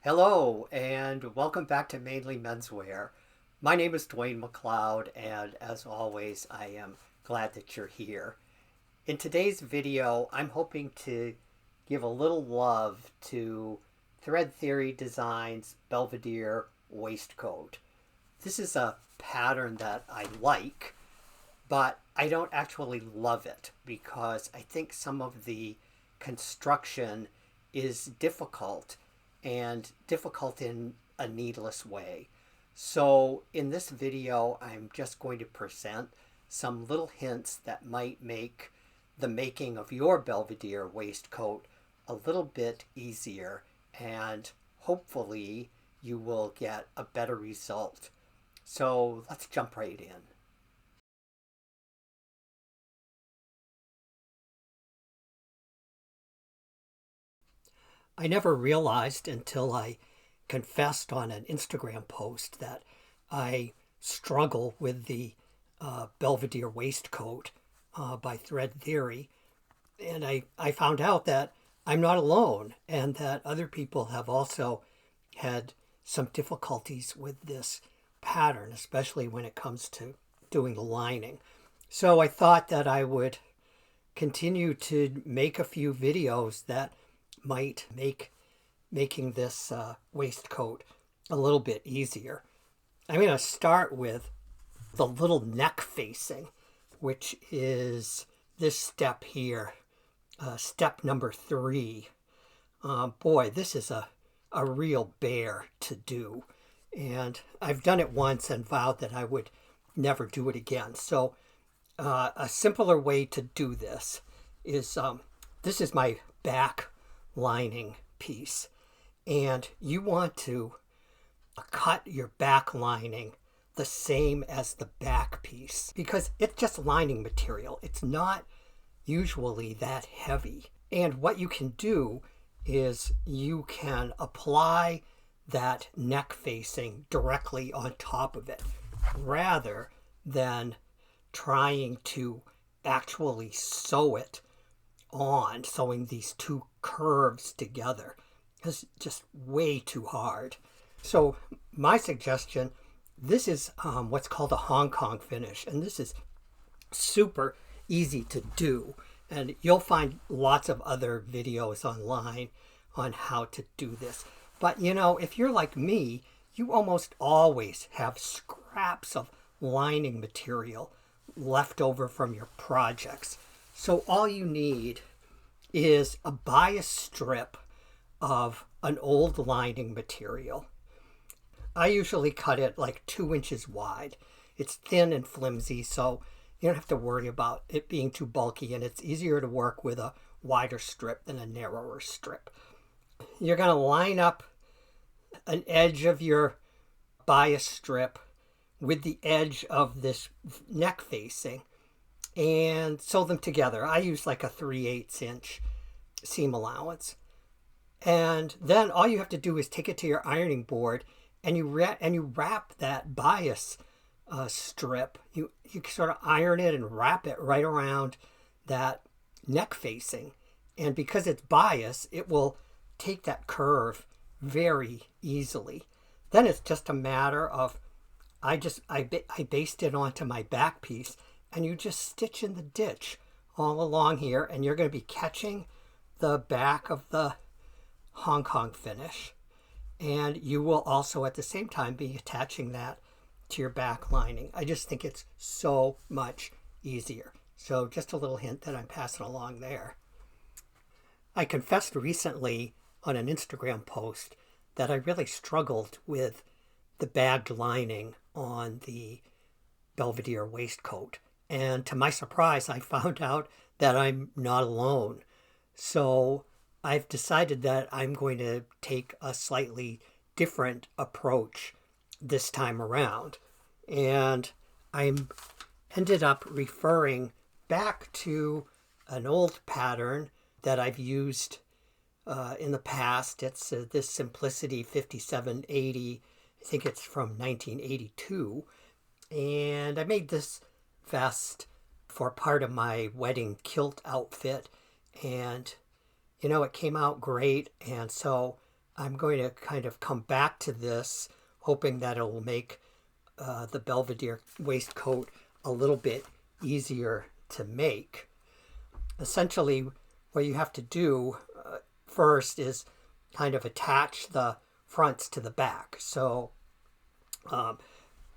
Hello, and welcome back to Mainly Menswear. My name is Dwayne McLeod, and as always, I am glad that you're here. In today's video, I'm hoping to give a little love to Thread Theory Designs Belvedere Waistcoat. This is a pattern that I like, but I don't actually love it because I think some of the construction is difficult and difficult in a needless way. So in this video, I'm just going to present some little hints that might make the making of your Belvedere waistcoat a little bit easier, and hopefully you will get a better result. So let's jump right in. I never realized until I confessed on an Instagram post that I struggle with the Belvedere Waistcoat by Thread Theory. And I found out that I'm not alone and that other people have also had some difficulties with this pattern, especially when it comes to doing the lining. So I thought that I would continue to make a few videos that might make making this waistcoat a little bit easier. I'm going to start with the little neck facing, which is this step here, step number 3. Boy, this is a real bear to do, and I've done it once and vowed that I would never do it again. So a simpler way to do this is this is my back lining piece, and you want to cut your back lining the same as the back piece because it's just lining material. It's not usually that heavy. And what you can do is you can apply that neck facing directly on top of it rather than trying to actually sew it on, sewing these two curves together. It's just way too hard. So my suggestion, this is what's called a Hong Kong finish, and this is super easy to do, and you'll find lots of other videos online on how to do this. But you know, if you're like me, you almost always have scraps of lining material left over from your projects. So all you need is a bias strip of an old lining material. I usually cut it like 2 inches wide. It's thin and flimsy, so you don't have to worry about it being too bulky, and it's easier to work with a wider strip than a narrower strip. You're going to line up an edge of your bias strip with the edge of this neck facing and sew them together. I use like a 3/8 inch seam allowance. And then all you have to do is take it to your ironing board and you wrap that bias strip. You sort of iron it and wrap it right around that neck facing. And because it's bias, it will take that curve very easily. Then it's just a matter of I basted it onto my back piece, and you just stitch in the ditch all along here, and you're going to be catching the back of the Hong Kong finish, and you will also at the same time be attaching that to your back lining. I just think it's so much easier. So just a little hint that I'm passing along there. I confessed recently on an Instagram post that I really struggled with the bagged lining on the Belvedere waistcoat. And to my surprise, I found out that I'm not alone. So I've decided that I'm going to take a slightly different approach this time around. And I ended up referring back to an old pattern that I've used in the past. It's this Simplicity 5780. I think it's from 1982. And I made this vest for part of my wedding kilt outfit, and you know, it came out great, and so I'm going to kind of come back to this, hoping that it will make the Belvedere waistcoat a little bit easier to make. Essentially, what you have to do first is kind of attach the fronts to the back. So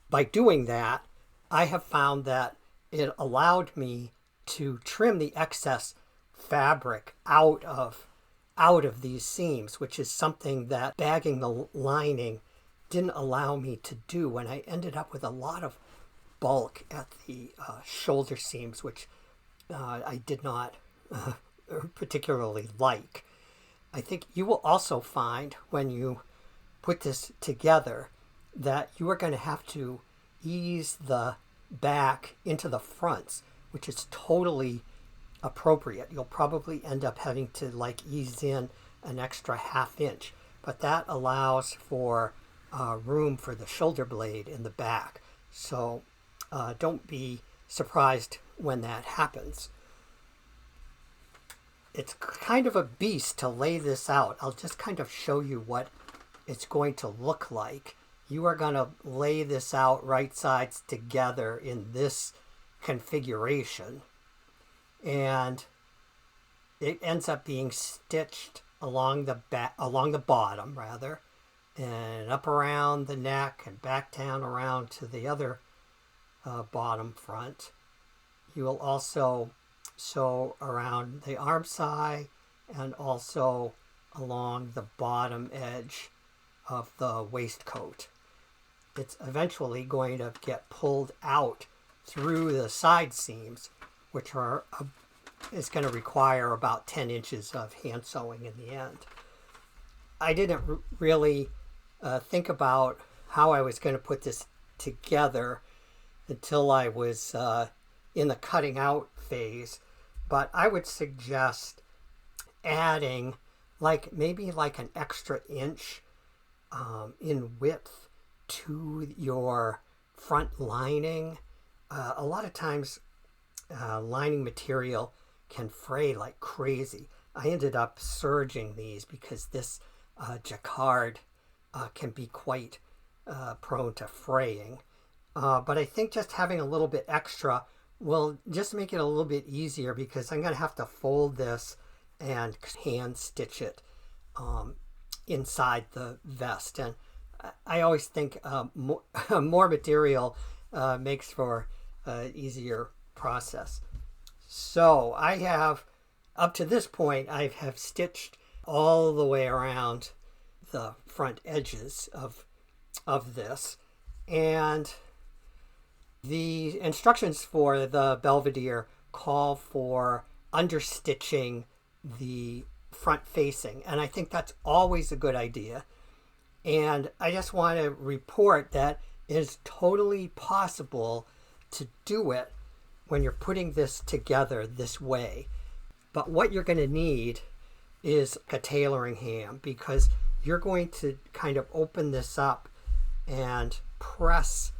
by doing that, I have found that it allowed me to trim the excess fabric out of these seams, which is something that bagging the lining didn't allow me to do, and I ended up with a lot of bulk at the shoulder seams, which I did not particularly like. I think you will also find when you put this together that you are going to have to ease the back into the fronts, which is totally appropriate. You'll probably end up having to like ease in an extra ½ inch, but that allows for room for the shoulder blade in the back. So don't be surprised when that happens. It's kind of a beast to lay this out. I'll just kind of show you what it's going to look like. You are going to lay this out right sides together in this configuration, and it ends up being stitched along the back, along the bottom rather, and up around the neck and back down around to the other bottom front. You will also sew around the armscye and also along the bottom edge of the waistcoat. It's eventually going to get pulled out through the side seams, which are is going to require about 10 inches of hand sewing in the end. I didn't really think about how I was going to put this together until I was in the cutting out phase, but I would suggest adding maybe like an extra inch in width to your front lining. A lot of times lining material can fray like crazy. I ended up serging these because this jacquard can be quite prone to fraying. But I think just having a little bit extra will just make it a little bit easier, because I'm going to have to fold this and hand stitch it inside the vest. And I always think more material makes for an easier process. So I have, up to this point, I have stitched all the way around the front edges of this. And the instructions for the Belvedere call for understitching the front facing, and I think that's always a good idea. And I just want to report that it is totally possible to do it when you're putting this together this way. But what you're going to need is a tailoring ham, because you're going to kind of open this up and press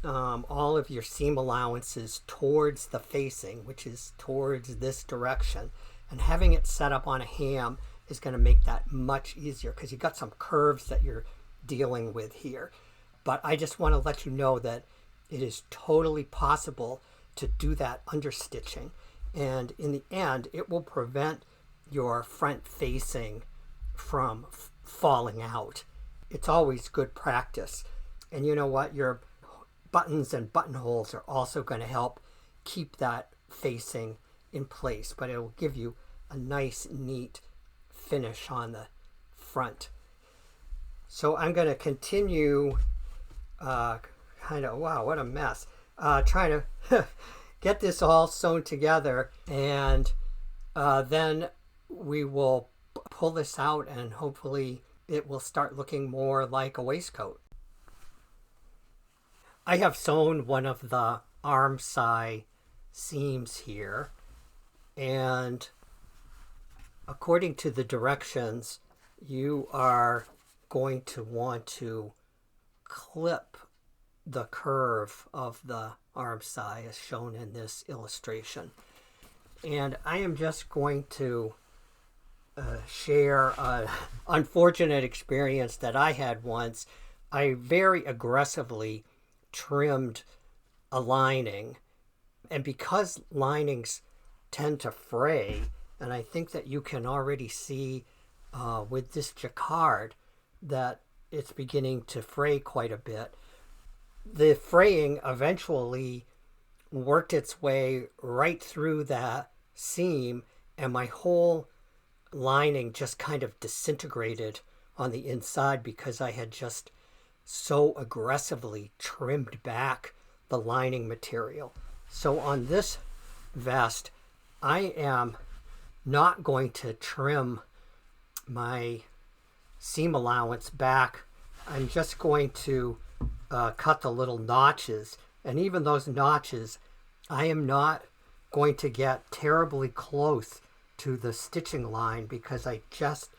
all of your seam allowances towards the facing, which is towards this direction. And having it set up on a ham is going to make that much easier, because you've got some curves that you're dealing with here. But I just want to let you know that it is totally possible to do that understitching. And in the end, it will prevent your front facing from falling out. It's always good practice. And you know what? Your buttons and buttonholes are also going to help keep that facing in place, but it will give you a nice, neat finish on the front. So I'm going to continue wow, what a mess. Trying to get this all sewn together, and then we will pull this out, and hopefully it will start looking more like a waistcoat. I have sewn one of the armscye seams here, and according to the directions, you are going to want to clip the curve of the armscye as shown in this illustration. And I am just going to share an unfortunate experience that I had once. I very aggressively trimmed a lining, and because linings tend to fray, and I think that you can already see with this jacquard that it's beginning to fray quite a bit. The fraying eventually worked its way right through that seam, and my whole lining just kind of disintegrated on the inside because I had just so aggressively trimmed back the lining material. So on this vest, I am not going to trim my seam allowance back. I'm just going to cut the little notches, and even those notches, I am not going to get terribly close to the stitching line because I just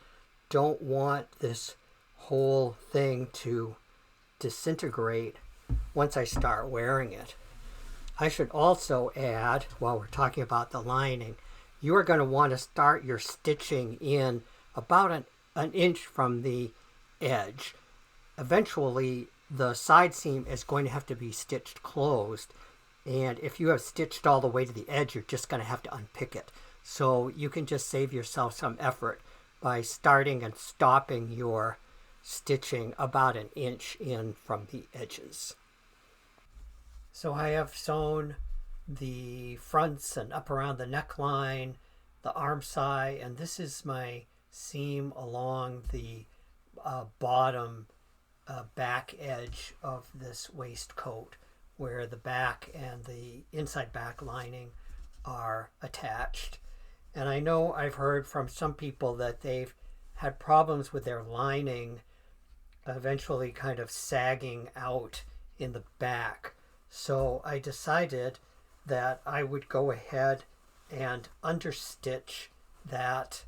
don't want this whole thing to disintegrate once I start wearing it. I should also add, while we're talking about the lining, you are going to want to start your stitching in about an inch from the edge. Eventually, the side seam is going to have to be stitched closed, and if you have stitched all the way to the edge, you're just going to have to unpick it. So you can just save yourself some effort by starting and stopping your stitching about an inch in from the edges. So I have sewn the fronts and up around the neckline, the armscye, and this is my seam along the bottom back edge of this waistcoat, where the back and the inside back lining are attached. And I know I've heard from some people that they've had problems with their lining eventually kind of sagging out in the back. So I decided that I would go ahead and understitch that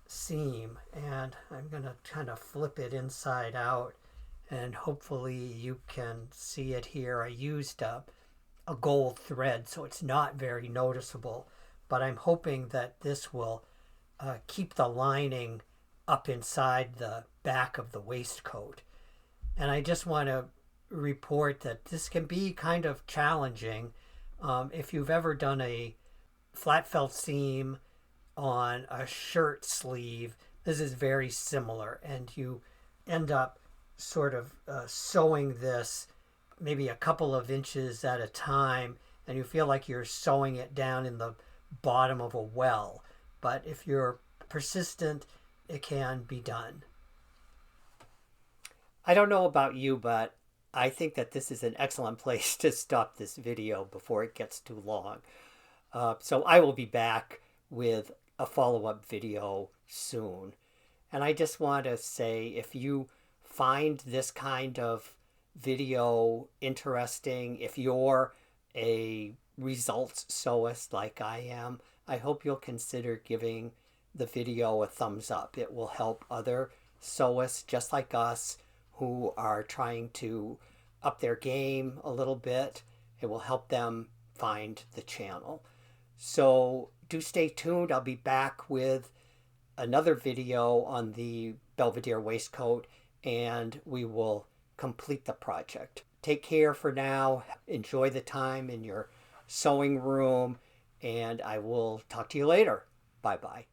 seam, and I'm going to kind of flip it inside out, and hopefully you can see it here. I used a gold thread, so it's not very noticeable, but I'm hoping that this will keep the lining up inside the back of the waistcoat. And I just want to report that this can be kind of challenging. If you've ever done a flat felt seam on a shirt sleeve, this is very similar, and you end up sort of sewing this maybe a couple of inches at a time, and you feel like you're sewing it down in the bottom of a well. But if you're persistent, it can be done. I don't know about you, but I think that this is an excellent place to stop this video before it gets too long. So I will be back with a follow-up video soon. And I just want to say, if you find this kind of video interesting, if you're a results sewist like I am, I hope you'll consider giving the video a thumbs up. It will help other sewists just like us who are trying to up their game a little bit. It will help them find the channel. So do stay tuned. I'll be back with another video on the Belvedere waistcoat, and we will complete the project. Take care for now. Enjoy the time in your sewing room, and I will talk to you later. Bye-bye.